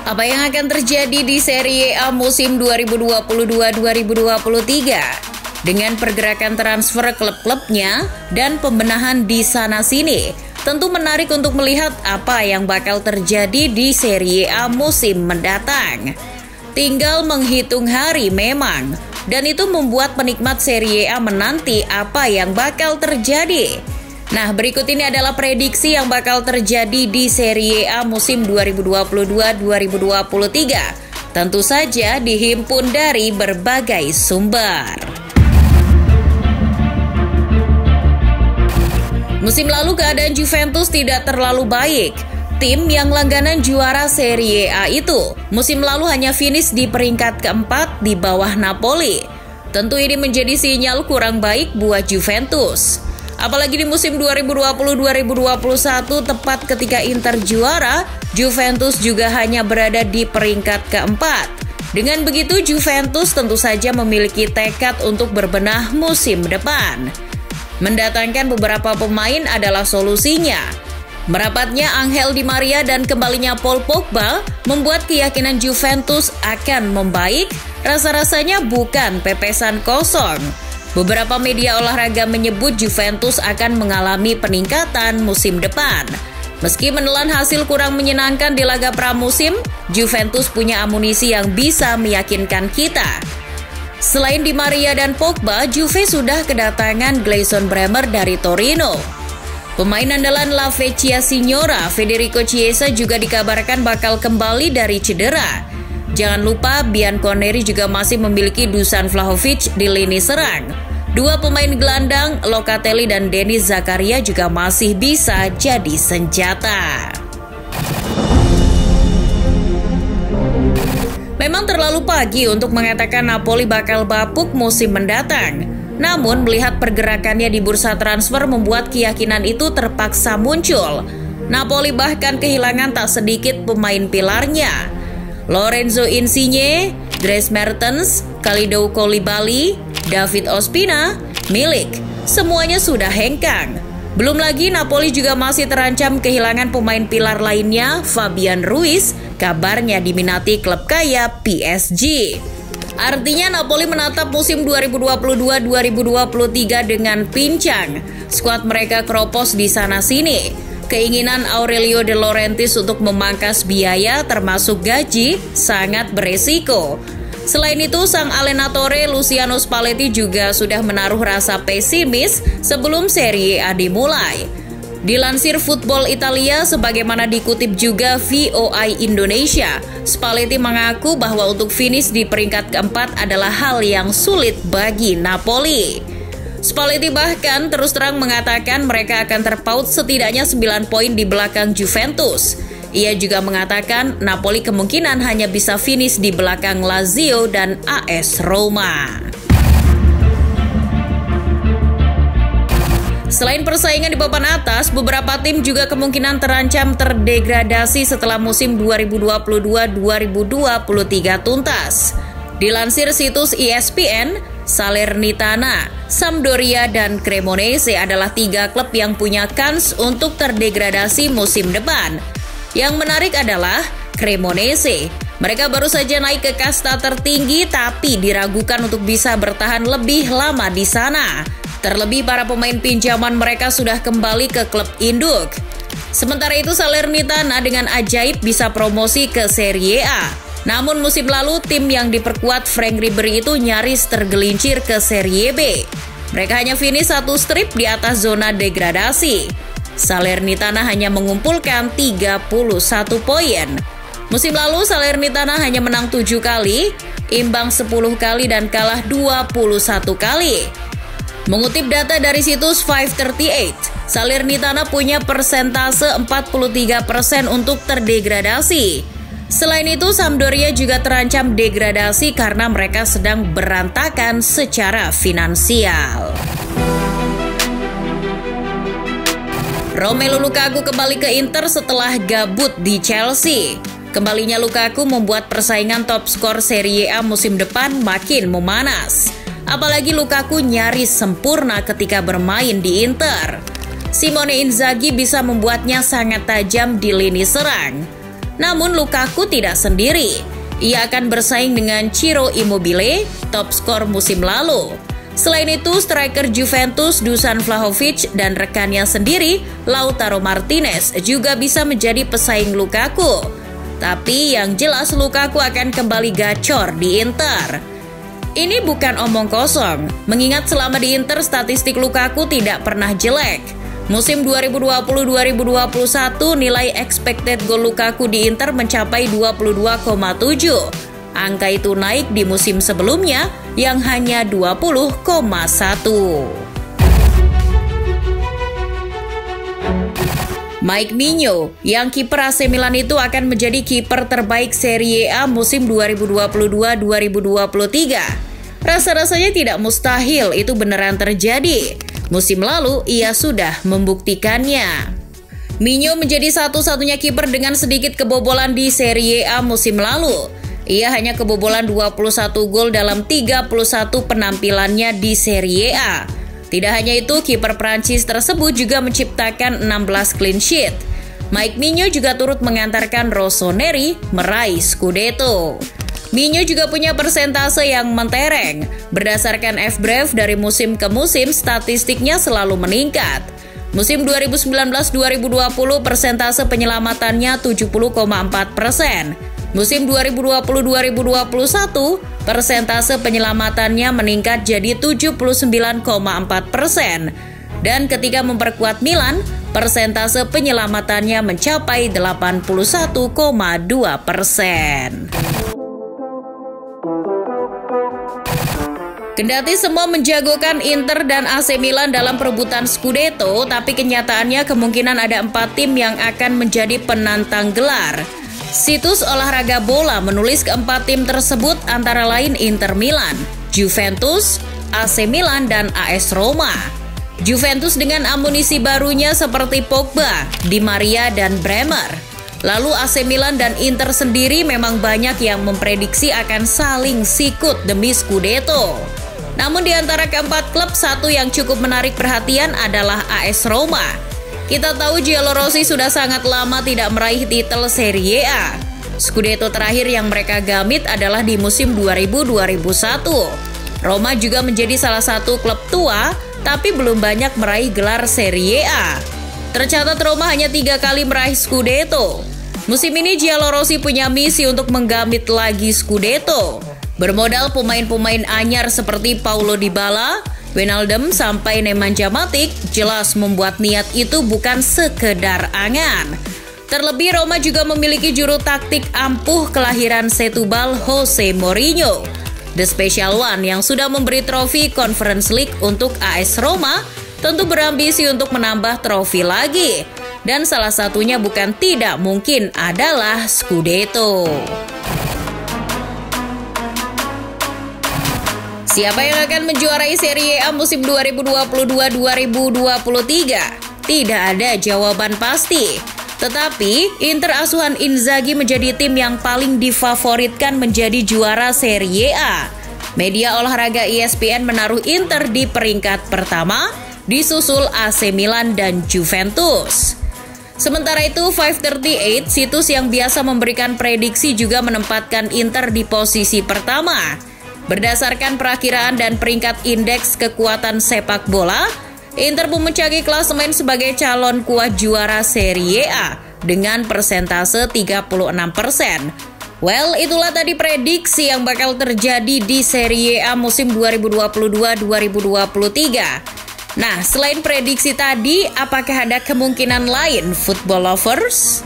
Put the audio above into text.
Apa yang akan terjadi di Serie A musim 2022-2023? Dengan pergerakan transfer klub-klubnya dan pembenahan di sana-sini, tentu menarik untuk melihat apa yang bakal terjadi di Serie A musim mendatang. Tinggal menghitung hari memang, dan itu membuat penikmat Serie A menanti apa yang bakal terjadi. Nah, berikut ini adalah prediksi yang bakal terjadi di Serie A musim 2022-2023. Tentu saja dihimpun dari berbagai sumber. Musim lalu keadaan Juventus tidak terlalu baik. Tim yang langganan juara Serie A itu musim lalu hanya finish di peringkat keempat di bawah Napoli. Tentu ini menjadi sinyal kurang baik buat Juventus. Apalagi di musim 2020-2021 tepat ketika Inter juara, Juventus juga hanya berada di peringkat keempat. Dengan begitu Juventus tentu saja memiliki tekad untuk berbenah musim depan. Mendatangkan beberapa pemain adalah solusinya. Merapatnya Angel Di Maria dan kembalinya Paul Pogba membuat keyakinan Juventus akan membaik, rasa-rasanya bukan pepesan kosong. Beberapa media olahraga menyebut Juventus akan mengalami peningkatan musim depan. Meski menelan hasil kurang menyenangkan di laga pramusim, Juventus punya amunisi yang bisa meyakinkan kita. Selain Di Maria dan Pogba, Juve sudah kedatangan Gleison Bremer dari Torino. Pemain andalan La Vecchia Signora, Federico Chiesa juga dikabarkan bakal kembali dari cedera. Jangan lupa Bianconeri juga masih memiliki Dusan Vlahovic di lini serang. Dua pemain gelandang, Locatelli dan Denis Zakaria juga masih bisa jadi senjata. Memang terlalu pagi untuk mengatakan Napoli bakal bapuk musim mendatang. Namun melihat pergerakannya di bursa transfer membuat keyakinan itu terpaksa muncul. Napoli bahkan kehilangan tak sedikit pemain pilarnya. Lorenzo Insigne, Dries Mertens, Kalidou Koulibaly, David Ospina, Milik, semuanya sudah hengkang. Belum lagi Napoli juga masih terancam kehilangan pemain pilar lainnya, Fabian Ruiz, kabarnya diminati klub kaya PSG. Artinya Napoli menatap musim 2022-2023 dengan pincang. Skuad mereka keropos di sana-sini. Keinginan Aurelio De Laurentiis untuk memangkas biaya termasuk gaji sangat beresiko. Selain itu, sang allenatore Luciano Spalletti juga sudah menaruh rasa pesimis sebelum Serie A dimulai. Dilansir Football Italia, sebagaimana dikutip juga VOI Indonesia, Spalletti mengaku bahwa untuk finish di peringkat keempat adalah hal yang sulit bagi Napoli. Spalletti bahkan terus terang mengatakan mereka akan terpaut setidaknya 9 poin di belakang Juventus. Ia juga mengatakan Napoli kemungkinan hanya bisa finish di belakang Lazio dan AS Roma. Selain persaingan di papan atas, beberapa tim juga kemungkinan terancam terdegradasi setelah musim 2022-2023 tuntas. Dilansir situs ESPN, Salernitana, Sampdoria, dan Cremonese adalah 3 klub yang punya kans untuk terdegradasi musim depan. Yang menarik adalah Cremonese. Mereka baru saja naik ke kasta tertinggi tapi diragukan untuk bisa bertahan lebih lama di sana. Terlebih para pemain pinjaman mereka sudah kembali ke klub induk. Sementara itu Salernitana dengan ajaib bisa promosi ke Serie A. Namun musim lalu tim yang diperkuat Frank Ribery itu nyaris tergelincir ke Serie B. Mereka hanya finish 1 strip di atas zona degradasi. Salernitana hanya mengumpulkan 31 poin. Musim lalu Salernitana hanya menang 7 kali, imbang 10 kali dan kalah 21 kali. Mengutip data dari situs 538, Salernitana punya persentase 43% untuk terdegradasi. Selain itu, Sampdoria juga terancam degradasi karena mereka sedang berantakan secara finansial. Romelu Lukaku kembali ke Inter setelah gabut di Chelsea. Kembalinya Lukaku membuat persaingan top skor Serie A musim depan makin memanas. Apalagi Lukaku nyaris sempurna ketika bermain di Inter. Simone Inzaghi bisa membuatnya sangat tajam di lini serang. Namun Lukaku tidak sendiri. Ia akan bersaing dengan Ciro Immobile, top skor musim lalu. Selain itu, striker Juventus Dusan Vlahovic dan rekannya sendiri, Lautaro Martinez, juga bisa menjadi pesaing Lukaku. Tapi yang jelas Lukaku akan kembali gacor di Inter. Ini bukan omong kosong, mengingat selama di Inter statistik Lukaku tidak pernah jelek. Musim 2020-2021 nilai expected goal Lukaku di Inter mencapai 22,7. Angka itu naik di musim sebelumnya yang hanya 20,1. Mike Migno, yang kiper AC Milan itu akan menjadi kiper terbaik Serie A musim 2022-2023. Rasa-rasanya tidak mustahil itu beneran terjadi. Musim lalu ia sudah membuktikannya. Migno menjadi satu-satunya kiper dengan sedikit kebobolan di Serie A musim lalu. Ia hanya kebobolan 21 gol dalam 31 penampilannya di Serie A. Tidak hanya itu, kiper Prancis tersebut juga menciptakan 16 clean sheet. Mike Migno juga turut mengantarkan Rossoneri meraih Scudetto. Migno juga punya persentase yang mentereng. Berdasarkan FBref dari musim ke musim, statistiknya selalu meningkat. Musim 2019-2020 persentase penyelamatannya 70,4%. Musim 2020-2021 persentase penyelamatannya meningkat jadi 79,4%. Dan ketika memperkuat Milan, persentase penyelamatannya mencapai 81,2%. Kendati semua menjagokan Inter dan AC Milan dalam perebutan Scudetto, tapi kenyataannya kemungkinan ada 4 tim yang akan menjadi penantang gelar. Situs olahraga bola menulis keempat tim tersebut antara lain Inter Milan, Juventus, AC Milan, dan AS Roma. Juventus dengan amunisi barunya seperti Pogba, Di Maria, dan Bremer. Lalu AC Milan dan Inter sendiri memang banyak yang memprediksi akan saling sikut demi Scudetto. Namun di antara keempat klub, satu yang cukup menarik perhatian adalah AS Roma. Kita tahu Giallorossi sudah sangat lama tidak meraih titel Serie A. Scudetto terakhir yang mereka gamit adalah di musim 2000-2001. Roma juga menjadi salah satu klub tua, tapi belum banyak meraih gelar Serie A. Tercatat Roma hanya 3 kali meraih Scudetto. Musim ini Giallorossi punya misi untuk menggamit lagi Scudetto. Bermodal pemain-pemain anyar seperti Paulo Dybala, Wijnaldum sampai Nemanja Matic, jelas membuat niat itu bukan sekedar angan. Terlebih Roma juga memiliki juru taktik ampuh kelahiran Setúbal, Jose Mourinho, the special one yang sudah memberi trofi Conference League untuk AS Roma, tentu berambisi untuk menambah trofi lagi. Dan salah satunya bukan tidak mungkin adalah Scudetto. Siapa yang akan menjuarai Serie A musim 2022-2023? Tidak ada jawaban pasti. Tetapi, Inter asuhan Inzaghi menjadi tim yang paling difavoritkan menjadi juara Serie A. Media olahraga ESPN menaruh Inter di peringkat pertama, disusul AC Milan dan Juventus. Sementara itu, 538, situs yang biasa memberikan prediksi, juga menempatkan Inter di posisi pertama. Berdasarkan perakiraan dan peringkat indeks kekuatan sepak bola, Inter memuncaki klasemen sebagai calon kuat juara Serie A dengan persentase 36%. Well, itulah tadi prediksi yang bakal terjadi di Serie A musim 2022-2023. Nah, selain prediksi tadi, apakah ada kemungkinan lain, football lovers?